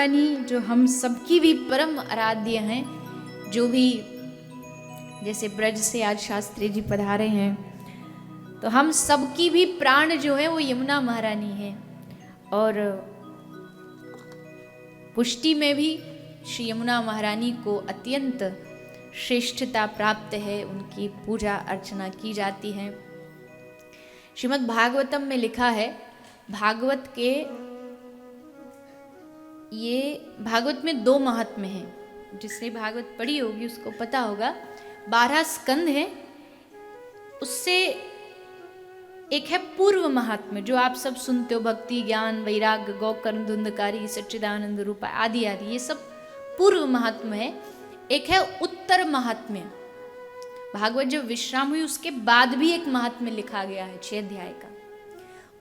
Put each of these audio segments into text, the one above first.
रानी जो हम सबकी भी परम आराध्य हैं, जो भी जैसे ब्रज से आज शास्त्री जी पधारे हैं, तो हम सबकी भी प्राण जो है वो यमुना महारानी है। और पुष्टि में भी श्री यमुना महारानी को अत्यंत श्रेष्ठता प्राप्त है, उनकी पूजा अर्चना की जाती है। श्रीमद् भागवतम में लिखा है, भागवत के ये भागवत में 2 महात्म्य हैं। जिसने भागवत पढ़ी होगी उसको पता होगा। 12 स्कंद हैं, उससे एक है पूर्व महात्म्य जो आप सब सुनते हो, भक्ति ज्ञान वैराग्य गौकर्ण धुंधकारी सच्चिदानंद रूपा आदि आदि, ये सब पूर्व महात्म्य है। एक है उत्तर महात्म्य। भागवत जब विश्राम हुई उसके बाद भी एक महात्म्य लिखा गया है 6 अध्याय का।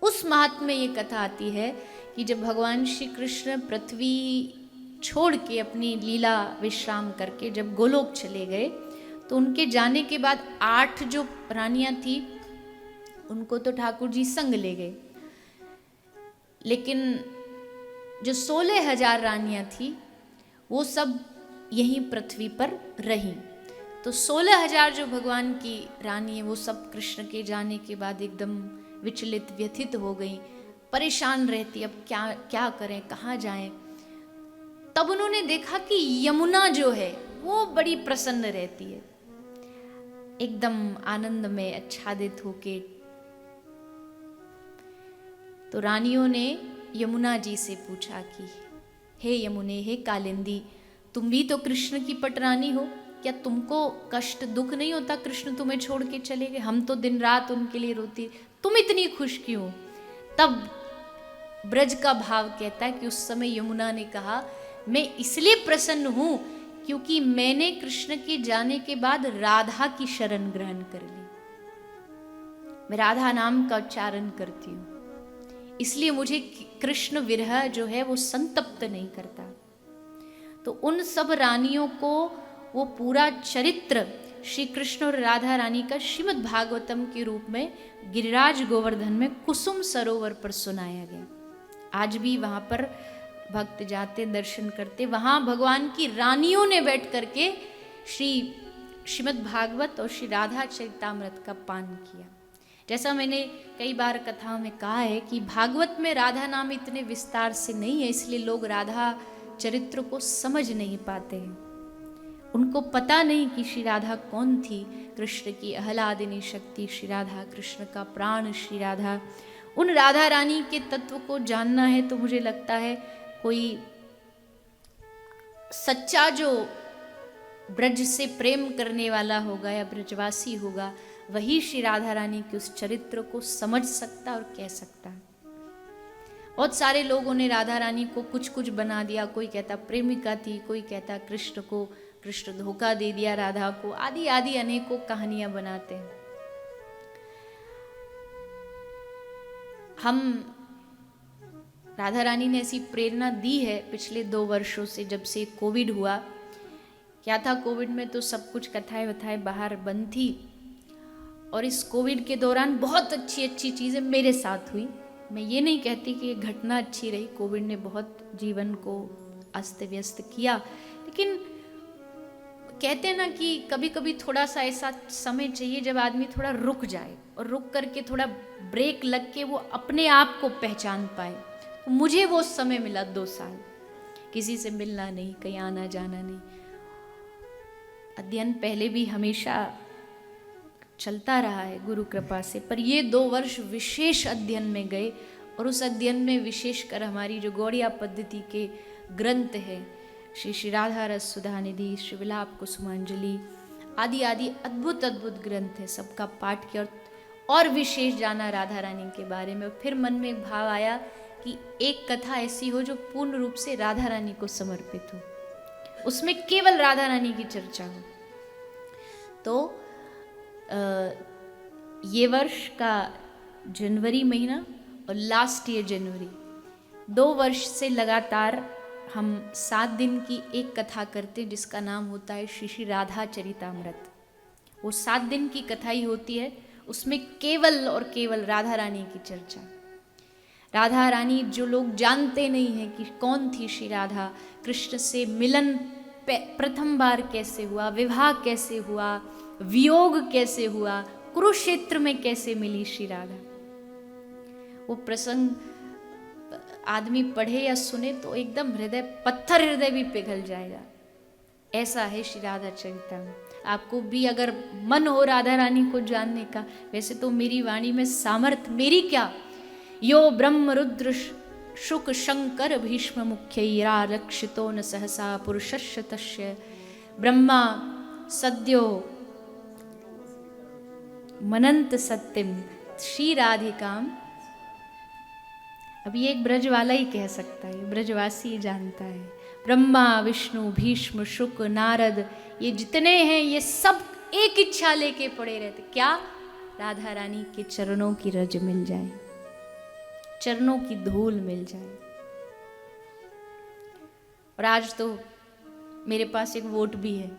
उस महात्म्य में ये कथा आती है कि जब भगवान श्री कृष्ण पृथ्वी छोड़ के अपनी लीला विश्राम करके जब गोलोक चले गए, तो उनके जाने के बाद 8 जो रानियां थी उनको तो ठाकुर जी संग ले गए, लेकिन जो 16,000 रानियां थी वो सब यहीं पृथ्वी पर रहीं। तो 16,000 जो भगवान की रानी है वो सब कृष्ण के जाने के बाद एकदम विचलित व्यथित हो गई, परेशान रहती, अब क्या क्या करें, कहाँ जाएं। तब उन्होंने देखा कि यमुना जो है वो बड़ी प्रसन्न रहती है, एकदम आनंद में आच्छादित होके। तो रानियों ने यमुना जी से पूछा कि हे यमुने, हे कालिंदी, तुम भी तो कृष्ण की पटरानी हो, क्या तुमको कष्ट दुख नहीं होता कृष्ण तुम्हें छोड़ के चले गए? हम तो दिन रात उनके लिए रोती, तुम इतनी खुश क्यों? तब ब्रज का भाव कहता है कि उस समय यमुना ने कहा, मैं इसलिए प्रसन्न हूं क्योंकि मैंने कृष्ण के जाने के बाद राधा की शरण ग्रहण कर ली। मैं राधा नाम का उच्चारण करती हूँ, इसलिए मुझे कृष्ण विरह जो है वो संतप्त नहीं करता। तो उन सब रानियों को वो पूरा चरित्र श्री कृष्ण और राधा रानी का श्रीमद् भागवतम के रूप में गिरिराज गोवर्धन में कुसुम सरोवर पर सुनाया गया। आज भी वहाँ पर भक्त जाते, दर्शन करते, वहाँ भगवान की रानियों ने बैठ करके श्रीमद् भागवत और श्री राधा चरितामृत का पान किया। जैसा मैंने कई बार कथाओं में कहा है कि भागवत में राधा नाम इतने विस्तार से नहीं है, इसलिए लोग राधा चरित्र को समझ नहीं पाते हैं। उनको पता नहीं कि श्री राधा कौन थी, कृष्ण की आह्लादिनी शक्ति श्री राधा, कृष्ण का प्राण श्री राधा। उन राधा रानी के तत्व को जानना है तो मुझे लगता है कोई सच्चा जो ब्रज से प्रेम करने वाला होगा या ब्रजवासी होगा, वही श्री राधा रानी के उस चरित्र को समझ सकता और कह सकता है। बहुत सारे लोगों ने राधा रानी को कुछ कुछ बना दिया, कोई कहता प्रेमिका थी, कोई कहता कृष्ण धोखा दे दिया राधा को, आदि आदि अनेकों कहानियां बनाते हैं। हम राधा रानी ने ऐसी प्रेरणा दी है पिछले 2 वर्षों से, जब से कोविड हुआ। क्या था, कोविड में तो सब कुछ कथाएं वथाएं बाहर बंद थी, और इस कोविड के दौरान बहुत अच्छी अच्छी चीज़ें मेरे साथ हुई। मैं ये नहीं कहती कि ये घटना अच्छी रही, कोविड ने बहुत जीवन को अस्त व्यस्त किया, लेकिन कहते हैं ना कि कभी कभी थोड़ा सा ऐसा समय चाहिए जब आदमी थोड़ा रुक जाए, और रुक करके थोड़ा ब्रेक लग के वो अपने आप को पहचान पाए। तो मुझे वो समय मिला 2 साल, किसी से मिलना नहीं, कहीं आना जाना नहीं। अध्ययन पहले भी हमेशा चलता रहा है गुरु कृपा से, पर ये 2 वर्ष विशेष अध्ययन में गए, और उस अध्ययन में विशेषकर हमारी जो गौड़िया पद्धति के ग्रंथ है, श्री राधा रस सुधा निधि, श्री विलाप कुसुमांजलि आदि आदि अद्भुत अद्भुत ग्रंथ है, सबका पाठ किया और विशेष जाना राधा रानी के बारे में। फिर मन में एक भाव आया कि एक कथा ऐसी हो जो पूर्ण रूप से राधा रानी को समर्पित हो, उसमें केवल राधा रानी की चर्चा हो। तो ये वर्ष का जनवरी महीना और लास्ट ईयर जनवरी, 2 वर्ष से लगातार हम 7 दिन की एक कथा करते जिसका नाम होता है श्री श्री राधा चरितामृत। वो 7 दिन की कथा ही होती है, उसमें केवल और केवल राधा रानी की चर्चा। राधा रानी जो लोग जानते नहीं हैं कि कौन थी श्री राधा, कृष्ण से मिलन प्रथम बार कैसे हुआ, विवाह कैसे हुआ, वियोग कैसे हुआ, कुरुक्षेत्र में कैसे मिली श्री राधा, वो प्रसंग आदमी पढ़े या सुने तो एकदम हृदय, पत्थर हृदय भी पिघल जाएगा। ऐसा है श्री राधा चरितामृत। आपको भी अगर मन हो राधा रानी को जानने का, वैसे तो मेरी वाणी में सामर्थ मेरी क्या, यो ब्रह्म रुद्र शुक शंकर भीष्म मुख्यैरारक्षितो न सहसा पुरुषस्य तस्य ब्रह्मा सद्यो मनंत सत्यम श्री राधिकाम। अब ये एक ब्रज वाला ही कह सकता है, ब्रजवासी ही जानता है। ब्रह्मा विष्णु भीष्म शुक नारद, ये जितने हैं ये सब एक इच्छा लेके पड़े रहते, क्या, राधा रानी के चरणों की रज मिल जाए, चरणों की धूल मिल जाए। और आज तो मेरे पास एक वोट भी है,